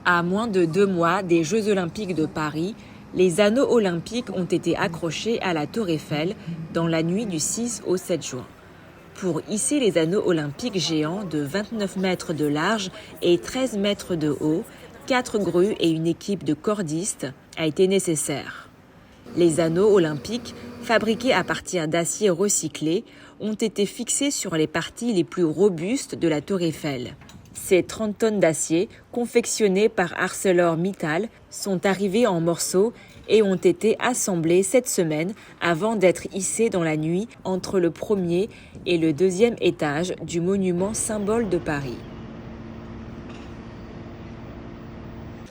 À moins de 2 mois des Jeux Olympiques de Paris, les anneaux olympiques ont été accrochés à la Tour Eiffel dans la nuit du 6 au 7 juin. Pour hisser les anneaux olympiques géants de 29 mètres de large et 13 mètres de haut, 4 grues et une équipe de cordistes a été nécessaire. Les anneaux olympiques, fabriqués à partir d'acier recyclé, ont été fixés sur les parties les plus robustes de la Tour Eiffel. Ces 30 tonnes d'acier, confectionnées par ArcelorMittal, sont arrivées en morceaux et ont été assemblées cette semaine avant d'être hissées dans la nuit entre le premier et le deuxième étage du monument symbole de Paris.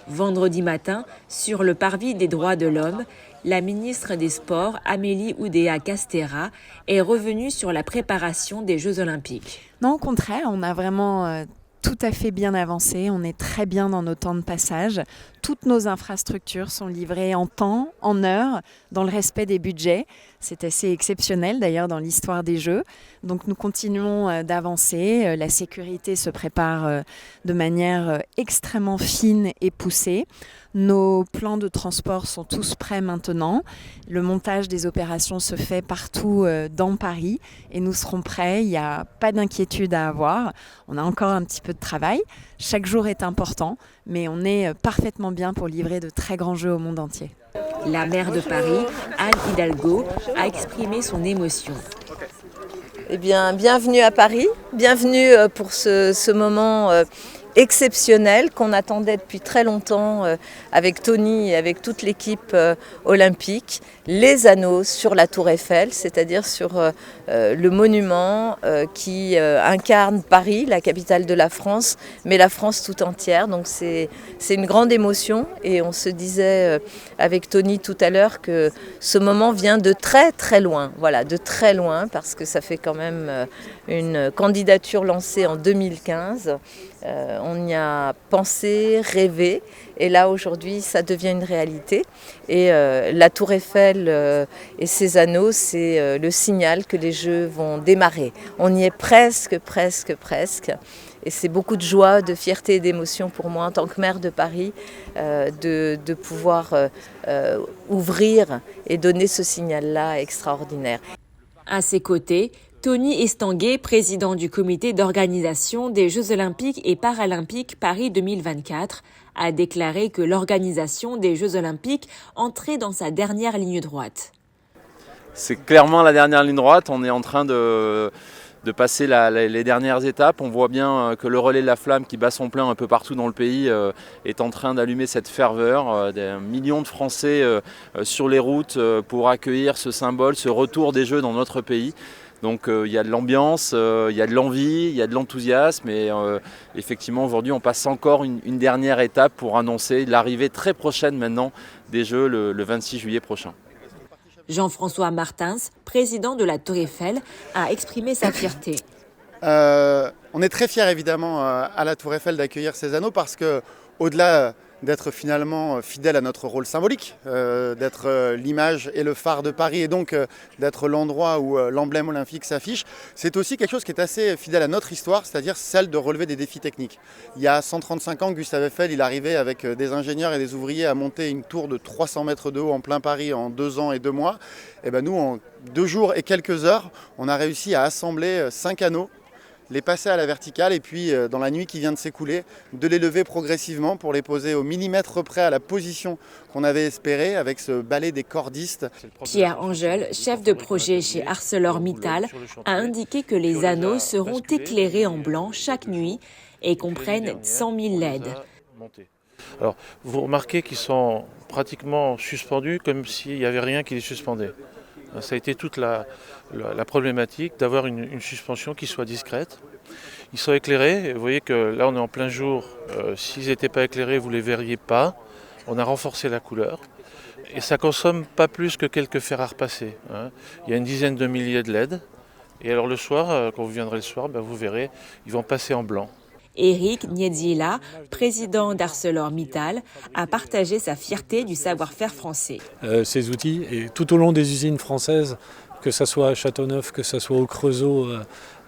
Vendredi matin, sur le parvis des droits de l'homme, la ministre des Sports, Amélie Oudéa-Castéra, est revenue sur la préparation des Jeux Olympiques. Non, au contraire, on a vraiment tout à fait bien avancé. On est très bien dans nos temps de passage. Toutes nos infrastructures sont livrées en temps, en heure, dans le respect des budgets. C'est assez exceptionnel d'ailleurs dans l'histoire des Jeux. Donc nous continuons d'avancer. La sécurité se prépare de manière extrêmement fine et poussée. Nos plans de transport sont tous prêts maintenant. Le montage des opérations se fait partout dans Paris et nous serons prêts. Il n'y a pas d'inquiétude à avoir. On a encore un petit peu de travail. Chaque jour est important, mais on est parfaitement bien pour livrer de très grands Jeux au monde entier. La maire de Paris, Anne Hidalgo, a exprimé son émotion. Eh bien, bienvenue à Paris, bienvenue pour ce moment exceptionnel qu'on attendait depuis très longtemps avec Tony et avec toute l'équipe olympique, les anneaux sur la Tour Eiffel, c'est-à-dire sur le monument qui incarne Paris, la capitale de la France, mais la France tout entière. Donc c'est une grande émotion et on se disait avec Tony tout à l'heure que ce moment vient de très très loin, voilà, de très loin, parce que ça fait quand même une candidature lancée en 2015. On y a pensé, rêvé, et là aujourd'hui ça devient une réalité. Et la Tour Eiffel et ses anneaux, c'est le signal que les Jeux vont démarrer. On y est presque. Et c'est beaucoup de joie, de fierté et d'émotion pour moi en tant que maire de Paris de pouvoir ouvrir et donner ce signal-là extraordinaire. À ses côtés, Tony Estanguet, président du comité d'organisation des Jeux Olympiques et Paralympiques Paris 2024, a déclaré que l'organisation des Jeux Olympiques entrait dans sa dernière ligne droite. C'est clairement la dernière ligne droite, on est en train de passer les dernières étapes. On voit bien que le relais de la flamme qui bat son plein un peu partout dans le pays est en train d'allumer cette ferveur. Des millions de Français sur les routes pour accueillir ce symbole, ce retour des Jeux dans notre pays. Donc il y a de l'ambiance, il y a de l'envie, il y a de l'enthousiasme et effectivement aujourd'hui on passe encore une dernière étape pour annoncer l'arrivée très prochaine maintenant des Jeux le 26 juillet prochain. Jean-François Martins, président de la Tour Eiffel, a exprimé sa fierté. On est très fiers évidemment à la Tour Eiffel d'accueillir ces anneaux parce que au-delà d'être finalement fidèle à notre rôle symbolique, d'être l'image et le phare de Paris et donc d'être l'endroit où l'emblème olympique s'affiche, c'est aussi quelque chose qui est assez fidèle à notre histoire, c'est-à-dire celle de relever des défis techniques. Il y a 135 ans, Gustave Eiffel, il arrivait avec des ingénieurs et des ouvriers à monter une tour de 300 mètres de haut en plein Paris en 2 ans et 2 mois. Et ben nous, en 2 jours et quelques heures, on a réussi à assembler 5 anneaux, les passer à la verticale et puis dans la nuit qui vient de s'écouler, de les lever progressivement pour les poser au millimètre près à la position qu'on avait espérée avec ce balai des cordistes. Pierre Angel, chef de projet chez ArcelorMittal, a indiqué que les anneaux seront éclairés en blanc chaque nuit et comprennent 100 000 LED. Alors, vous remarquez qu'ils sont pratiquement suspendus comme s'il n'y avait rien qui les suspendait. Ça a été toute la problématique d'avoir une suspension qui soit discrète. Ils sont éclairés, vous voyez que là on est en plein jour, s'ils n'étaient pas éclairés vous ne les verriez pas. On a renforcé la couleur et ça consomme pas plus que quelques fers à repasser. Il y a une dizaine de milliers de LED et alors le soir, quand vous viendrez le soir, vous verrez, ils vont passer en blanc. Éric Niedziela, président d'ArcelorMittal, a partagé sa fierté du savoir-faire français. Ces outils, et tout au long des usines françaises, que ce soit à Châteauneuf, que ce soit au Creusot,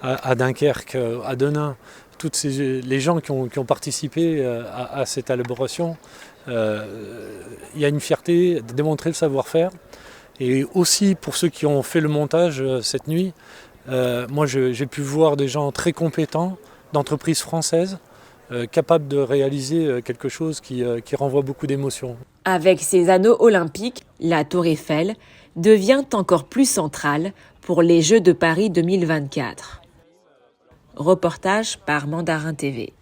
à Dunkerque, à Denain, les gens qui ont participé à cette élaboration, il y a une fierté de démontrer le savoir-faire. Et aussi pour ceux qui ont fait le montage cette nuit, moi j'ai pu voir des gens très compétents d'entreprises françaises, capables de réaliser quelque chose qui renvoie beaucoup d'émotions. Avec ses anneaux olympiques, la Tour Eiffel devient encore plus centrale pour les Jeux de Paris 2024. Reportage par Mandarin TV.